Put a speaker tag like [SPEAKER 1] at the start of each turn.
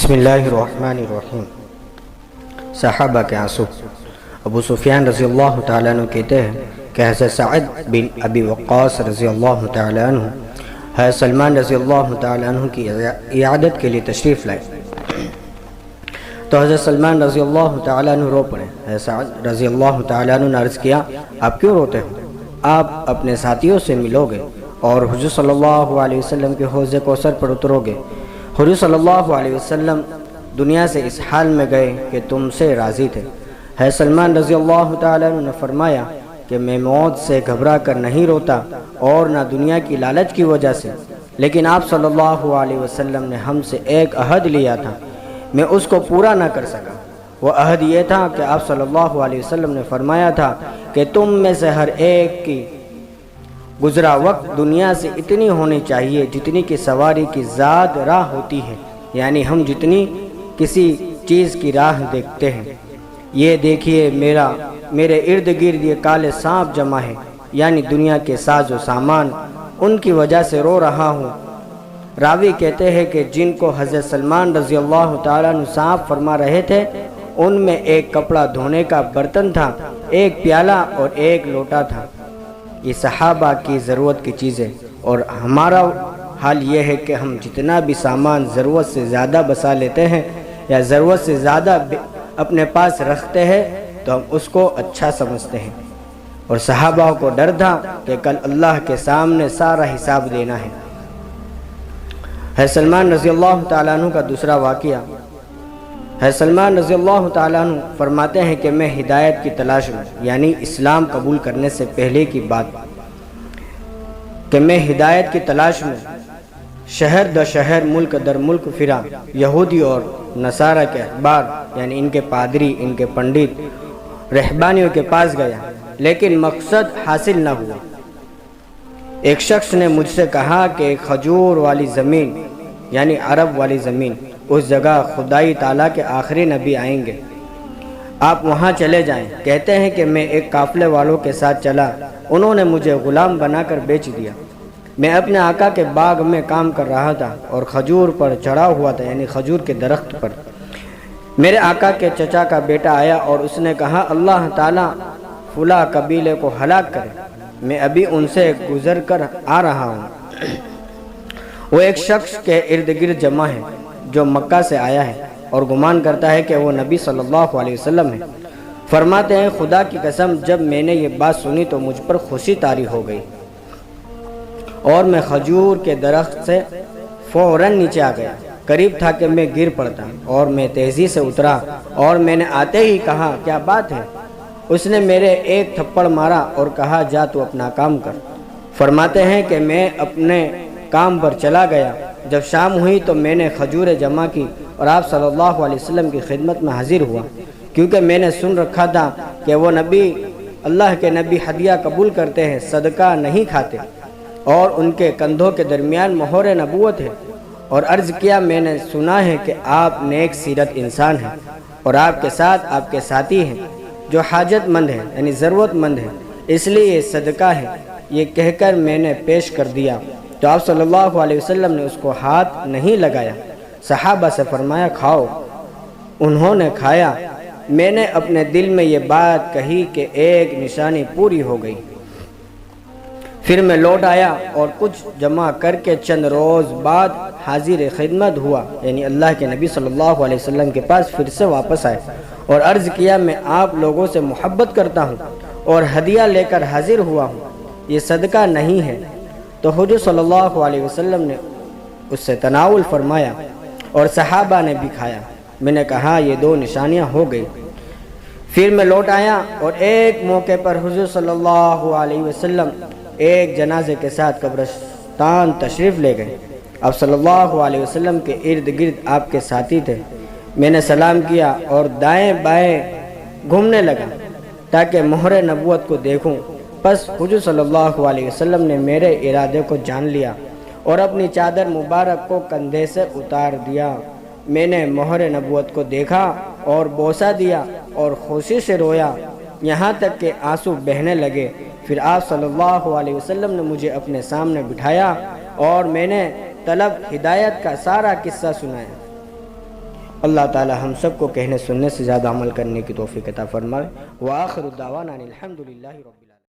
[SPEAKER 1] بسم اللہ الرحمن الرحیم۔ صحابہ کے آنسو۔ ابو سفیان رضی اللہ تعالیٰ عنہ کہتے ہیں کہ حضرت سعد بن ابی وقاص رضی اللہ تعالیٰ عنہ حضرت سلمان رضی اللہ تعالیٰ عنہ کی عیادت کے لیے تشریف لائے تو حضرت سلمان رضی اللہ تعالیٰ عنہ رو پڑے۔ حضرت سعد رضی اللہ تعالیٰ عنہ نے عرض کیا، آپ کیوں روتے ہو؟ آپ اپنے ساتھیوں سے ملو گے اور حضور صلی اللہ علیہ وسلم کے حوض کوثر پر اترو گے۔ حضور صلی اللہ علیہ وسلم دنیا سے اس حال میں گئے کہ تم سے راضی تھے۔ حضرت سلمان رضی اللہ تعالیٰ عنہ نے فرمایا کہ میں موت سے گھبرا کر نہیں روتا اور نہ دنیا کی لالچ کی وجہ سے، لیکن آپ صلی اللہ علیہ وسلم نے ہم سے ایک عہد لیا تھا، میں اس کو پورا نہ کر سکا۔ وہ عہد یہ تھا کہ آپ صلی اللہ علیہ وسلم نے فرمایا تھا کہ تم میں سے ہر ایک کی گزرا وقت دنیا سے اتنی ہونی چاہیے جتنی کہ سواری کی ذات راہ ہوتی ہے، یعنی ہم جتنی کسی چیز کی راہ دیکھتے ہیں۔ یہ دیکھیے میرے ارد گرد یہ کالے سانپ جمع ہے، یعنی دنیا کے ساز و سامان، ان کی وجہ سے رو رہا ہوں۔ راوی کہتے ہیں کہ جن کو حضرت سلمان رضی اللہ تعالیٰ عنہ سانپ فرما رہے تھے ان میں ایک کپڑا دھونے کا برتن تھا، ایک پیالہ اور ایک لوٹا تھا۔ یہ صحابہ کی ضرورت کی چیزیں، اور ہمارا حال یہ ہے کہ ہم جتنا بھی سامان ضرورت سے زیادہ بسا لیتے ہیں یا ضرورت سے زیادہ اپنے پاس رکھتے ہیں تو ہم اس کو اچھا سمجھتے ہیں، اور صحابہ کو ڈر تھا کہ کل اللہ کے سامنے سارا حساب دینا ہے۔ حضرت سلمان رضی اللہ تعالیٰ عنہ کا دوسرا واقعہ۔ حضرت سلمان رضی اللہ تعالیٰ عنہ فرماتے ہیں کہ میں ہدایت کی تلاش میں، یعنی اسلام قبول کرنے سے پہلے کی بات، کہ میں ہدایت کی تلاش میں شہر در شہر ملک در ملک پھرا، یہودی اور نصارہ کے احبار یعنی ان کے پادری، ان کے پنڈت رہبانیوں کے پاس گیا، لیکن مقصد حاصل نہ ہوا۔ ایک شخص نے مجھ سے کہا کہ ایک کھجور والی زمین یعنی عرب والی زمین، اس جگہ خدائی تعالیٰ کے آخری نبی آئیں گے، آپ وہاں چلے جائیں۔ کہتے ہیں کہ میں ایک قافلے والوں کے ساتھ چلا، انہوں نے مجھے غلام بنا کر بیچ دیا۔ میں اپنے آقا کے باغ میں کام کر رہا تھا اور کھجور پر چڑھا ہوا تھا، یعنی کھجور کے درخت پر۔ میرے آقا کے چچا کا بیٹا آیا اور اس نے کہا، اللہ تعالیٰ فلاں قبیلے کو ہلاک کرے، میں ابھی ان سے گزر کر آ رہا ہوں۔ وہ ایک شخص کے ارد گرد جمع ہے جو مکہ سے آیا ہے اور گمان کرتا ہے کہ وہ نبی صلی اللہ علیہ وسلم ہے۔ فرماتے ہیں، خدا کی قسم جب میں نے یہ بات سنی تو مجھ پر خوشی طاری ہو گئی اور میں کھجور کے درخت سے فوراً نیچے آ گیا۔ قریب تھا کہ میں گر پڑتا اور میں تیزی سے اترا اور میں نے آتے ہی کہا، کیا بات ہے؟ اس نے میرے ایک تھپڑ مارا اور کہا، جا تو اپنا کام کر۔ فرماتے ہیں کہ میں اپنے کام پر چلا گیا۔ جب شام ہوئی تو میں نے کھجوریں جمع کی اور آپ صلی اللہ علیہ وسلم کی خدمت میں حاضر ہوا، کیونکہ میں نے سن رکھا تھا کہ وہ نبی، اللہ کے نبی ہدیہ قبول کرتے ہیں، صدقہ نہیں کھاتے، اور ان کے کندھوں کے درمیان مہر نبوت ہے۔ اور عرض کیا، میں نے سنا ہے کہ آپ نیک سیرت انسان ہیں اور آپ کے ساتھ آپ کے ساتھی ہیں جو حاجت مند ہیں، یعنی ضرورت مند ہیں، اس لیے یہ صدقہ ہے۔ یہ کہہ کر میں نے پیش کر دیا تو آپ صلی اللہ علیہ وسلم نے اس کو ہاتھ نہیں لگایا۔ صحابہ سے فرمایا، کھاؤ۔ انہوں نے کھایا۔ میں نے اپنے دل میں یہ بات کہی کہ ایک نشانی پوری ہو گئی۔ پھر میں لوٹ آیا اور کچھ جمع کر کے چند روز بعد حاضر خدمت ہوا، یعنی اللہ کے نبی صلی اللہ علیہ وسلم کے پاس پھر سے واپس آئے اور عرض کیا، میں آپ لوگوں سے محبت کرتا ہوں اور ہدیہ لے کر حاضر ہوا ہوں، یہ صدقہ نہیں ہے۔ تو حضور صلی اللہ علیہ وسلم نے اس سے تناول فرمایا اور صحابہ نے بھی کھایا۔ میں نے کہا، یہ دو نشانیاں ہو گئی۔ پھر میں لوٹ آیا اور ایک موقع پر حضور صلی اللہ علیہ وسلم ایک جنازے کے ساتھ قبرستان تشریف لے گئے۔ اب صلی اللہ علیہ وسلم کے ارد گرد آپ کے ساتھی تھے۔ میں نے سلام کیا اور دائیں بائیں گھومنے لگا تاکہ مہر نبوت کو دیکھوں۔ پس حضور صلی اللہ علیہ وسلم نے میرے ارادے کو جان لیا اور اپنی چادر مبارک کو کندھے سے اتار دیا۔ میں نے مہر نبوت کو دیکھا اور بوسہ دیا اور خوشی سے رویا، یہاں تک کہ آنسو بہنے لگے۔ پھر آپ صلی اللہ علیہ وسلم نے مجھے اپنے سامنے بٹھایا اور میں نے طلب ہدایت کا سارا قصہ سنایا۔ اللہ تعالی ہم سب کو کہنے سننے سے زیادہ عمل کرنے کی توفیق عطا فرمائے۔ وآخر الدعوانا الحمدللہ رب